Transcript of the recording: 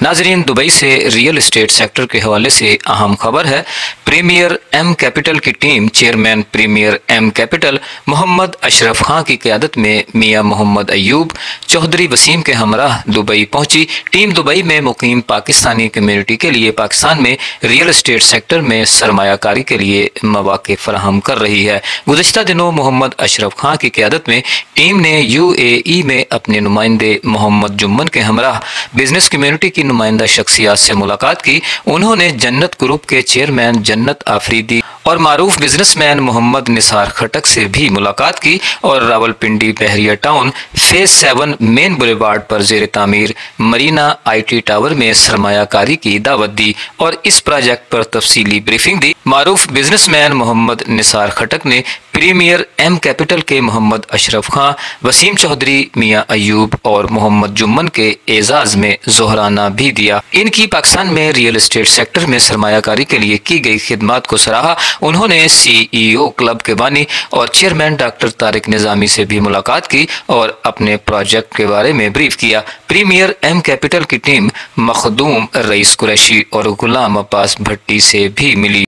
नाजरीन, दुबई से real estate sector के हवाले से अहम खबर है। प्रीमियर एम कैपिटल की team chairman Premier M Capital Mohammad Ashraf Khan की क़यादत में मियां मोहम्मद अयूब चौधरी वसीम के हमराह दुबई पहुंची। टीम दुबई में मुकीम पाकिस्तानी कम्युनिटी के लिए पाकिस्तान में रियल एस्टेट सेक्टर में सरमायाकारी के लिए मौक़े फराहम कर रही है। गुज़श्ता दिनों मोहम्मद अशरफ खां की क़यादत में टीम ने UAE में अपने नुमाइंदे मोहम्मद जुम्मन के हमराह बिजनेस कम्युनिटी की नुमाइंदा शख्सियात से मुलाकात की। उन्होंने जन्नत ग्रुप के चेयरमैन जन्नत आफरीदी और मारूफ बिजनेसमैन मोहम्मद निसार खटक से भी मुलाकात की और रावलपिंडी बहरिया टाउन फेज 7 मेन बुलेवार्ड पर ज़ेर तामीर मरीना IT टावर में सरमायाकारी की दावत दी और इस प्रोजेक्ट पर तफसीली ब्रीफिंग दी। मारूफ बिजनेसमैन मोहम्मद निसार खटक ने प्रीमियर एम कैपिटल के मोहम्मद अशरफ खां, वसीम चौधरी, मियां अयूब और मोहम्मद जुम्मन के एजाज में जोहराना भी दिया। इनकी पाकिस्तान में रियल एस्टेट सेक्टर में सरमायाकारी के लिए की गई खिदमत को सराहा। उन्होंने CEO क्लब के बानी और चेयरमैन डॉक्टर तारिक निजामी से भी मुलाकात की और अपने प्रोजेक्ट के बारे में ब्रीफ किया। प्रीमियर एम कैपिटल की टीम मखदूम रईस कुरैशी और गुलाम अब्बास भट्टी से भी मिली।